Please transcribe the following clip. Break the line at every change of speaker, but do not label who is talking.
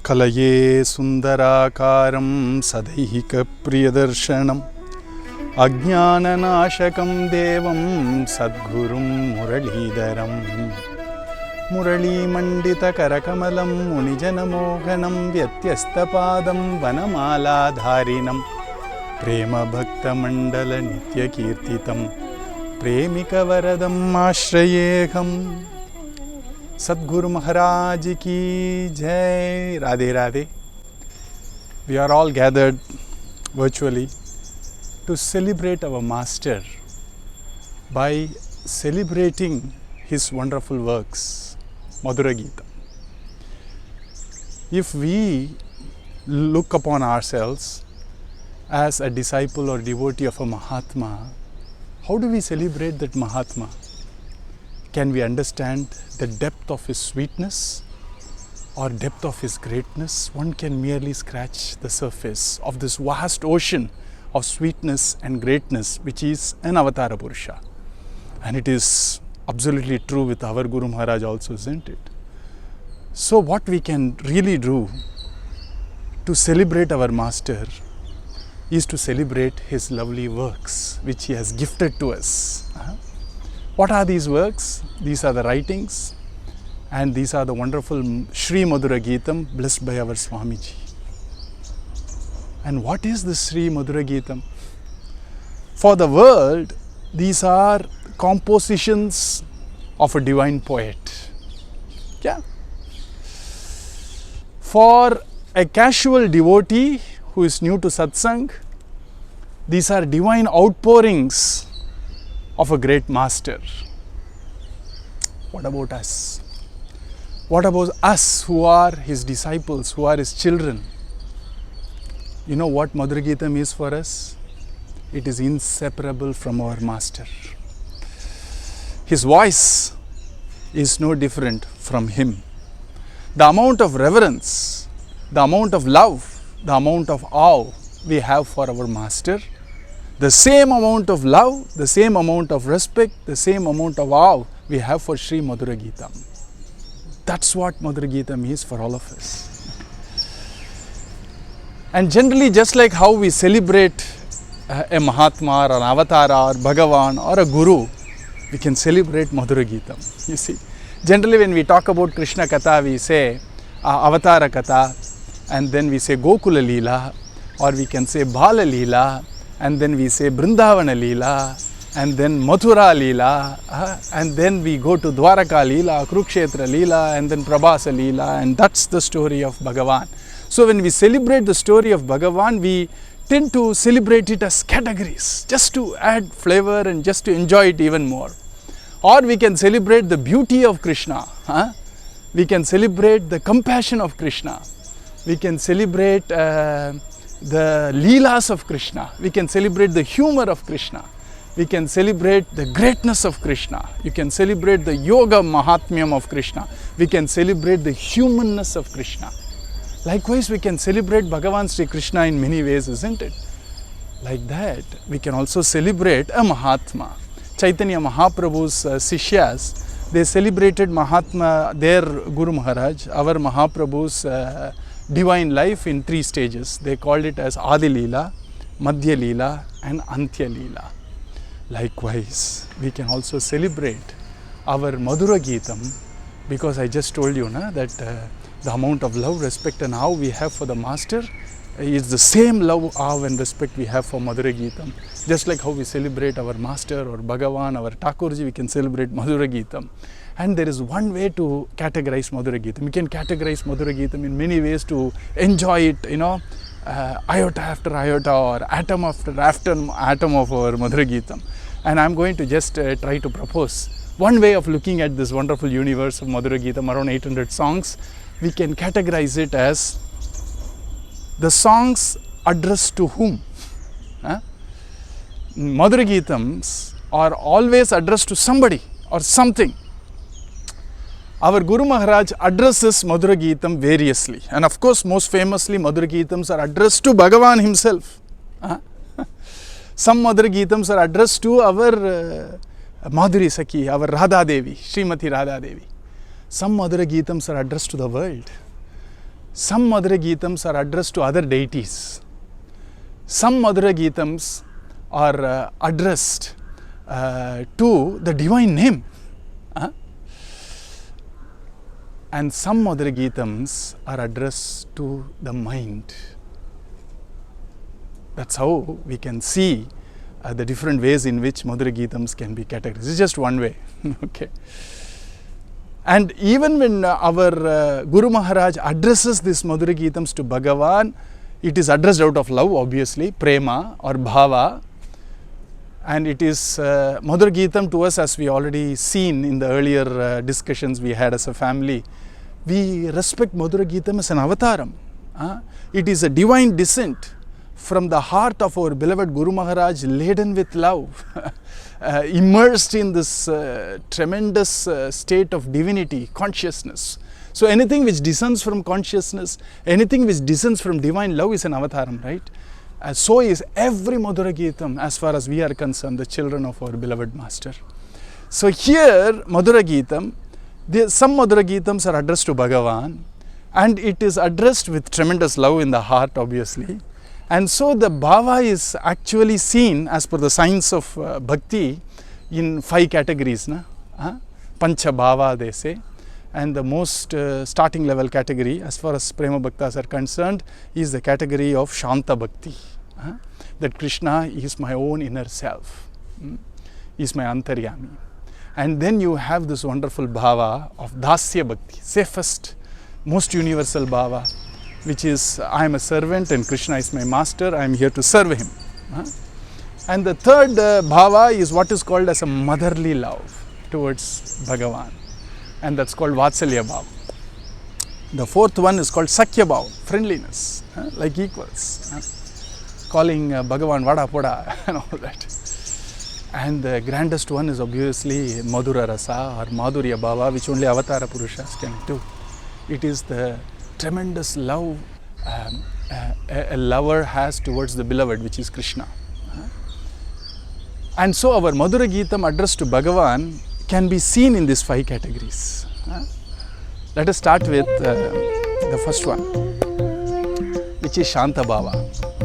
कलये सुन्दराकारं सदैहिकप्रियदर्शनम् अज्ञाननाशकं देवं सद्गुरुं मुरलीधरं मुरलीमण्डितकरकमलं मुनिजनमोहनं व्यत्यस्तपादं वनमालाधारिणं प्रेमभक्तमण्डलनित्यकीर्तितं प्रेमिकवरदम् आश्रयेऽहम्। Sadguru Maharaj ki jai. Radhe Radhe. We are all gathered virtually to celebrate our Master by celebrating his wonderful works, Madhura Gita. If we look upon ourselves as a disciple or devotee of a Mahatma, how do we celebrate that Mahatma? Can we understand the depth of his sweetness or depth of his greatness? One can merely scratch the surface of this vast ocean of sweetness and greatness which is an Avatara Purusha. And it is absolutely true with our Guru Maharaj also, isn't it? So what we can really do to celebrate our Master is to celebrate his lovely works which he has gifted to us. What are these works? These are the writings and these are the wonderful Sri Madhura Geetam blessed by our Swamiji. And what is this Sri Madhura Geetam? For the world, these are compositions of a divine poet. Yeah. For a casual devotee who is new to satsang, these are divine outpourings of a great master. What about us? What about us who are his disciples, who are his children? You know what Madhura Geetam is for us? It is inseparable from our master. His voice is no different from him. The amount of reverence, the amount of love, the amount of awe we have for our master, the same amount of love, the same amount of respect, the same amount of awe we have for Sri Madhura Geetam. That's what Madhura Geetam is for all of us. And generally, just like how we celebrate a Mahatma or an Avatar or Bhagavan or a Guru, we can celebrate Madhura Geetam. You see, generally when we talk about Krishna Katha, we say Avatara Katha, and then we say Gokula Leela, or we can say Bala Leela, and then we say Brindavana Leela, and then Mathura Leela, and then we go to Dwaraka Leela, Kurukshetra Leela, and then Prabhasa Leela, and that's the story of Bhagavan. So when we celebrate the story of Bhagavan, we tend to celebrate it as categories, just to add flavor and just to enjoy it even more. Or we can celebrate the beauty of Krishna, we can celebrate the compassion of Krishna, we can celebrate the Leelas of Krishna, we can celebrate the humor of Krishna, we can celebrate the greatness of Krishna, you can celebrate the Yoga Mahatmyam of Krishna, we can celebrate the humanness of Krishna. Likewise, we can celebrate Bhagavan Sri Krishna in many ways, isn't it? Like that, we can also celebrate a Mahatma. Chaitanya Mahaprabhu's Sishyas, they celebrated Mahatma, their Guru Maharaj, our Mahaprabhu's divine life in 3 stages. They called it as Adi Leela, Madhya Leela and Antya Leela. Likewise, we can also celebrate our Madhura Geetam, because I just told you that the amount of love, respect and awe we have for the master is the same love, awe and respect we have for Madhura Geetam. Just like how we celebrate our master or Bhagavan, our Thakurji, we can celebrate Madhura Geetam. And there is one way to categorize Madhura Geetam. We can categorize Madhura Geetam in many ways to enjoy it, iota after iota or atom after atom of our Madhura Geetam. And I'm going to just try to propose one way of looking at this wonderful universe of Madhura Geetam, around 800 songs. We can categorize it as the songs addressed to whom? Madhura Geetams are always addressed to somebody or something. Our Guru Maharaj addresses Madhura Geetam variously, and of course most famously Madhura Geetams are addressed to Bhagavan himself. Some Madhura Geetams are addressed to our Madhuri Sakhi, our Radha Devi, Srimati Radha Devi. Some Madhura Geetams are addressed to the world. Some Madhura Geetams are addressed to other deities. Some Madhura Geetams are addressed to the divine name. And some Madhura Geetams are addressed to the mind. That's how we can see the different ways in which Madhura Geetams can be categorized. It's just one way. Okay. And even when our Guru Maharaj addresses these Madhura Geetams to Bhagavan, it is addressed out of love, obviously, prema or bhava. And it is Madhura Geetam to us, as we already seen in the earlier discussions we had as a family. We respect Madhura Geetam as an avataram. It is a divine descent from the heart of our beloved Guru Maharaj, laden with love, immersed in this tremendous state of divinity, consciousness. So anything which descends from consciousness, anything which descends from divine love is an avataram, right? So is every Madhura Geetam as far as we are concerned, the children of our beloved Master. So here, Madhura Geetam, some Madhura Geetams are addressed to Bhagavan, and it is addressed with tremendous love in the heart, obviously. And so the bhava is actually seen as per the science of bhakti in 5 categories. Pancha bhava, they say. And the most starting level category as far as Prema Bhaktas are concerned is the category of Shanta Bhakti. That Krishna is my own inner self, is my Antaryami. And then you have this wonderful bhava of Dasya Bhakti, safest, most universal bhava, which is I am a servant and Krishna is my master, I am here to serve him. And the third bhava is what is called as a motherly love towards Bhagavan, and that's called Vatsalya bhava. The fourth one is called Sakya bhava, friendliness, like equals, calling Bhagavan Vada Poda and all that. And the grandest one is obviously Madhura Rasa or Madhurya bhava, which only Avatara Purushas can do. It is the tremendous love a lover has towards the beloved, which is Krishna. And so our Madhura Geetam addressed to Bhagavan can be seen in these 5 categories. Let us start with the first one, which is Shanta Bhava.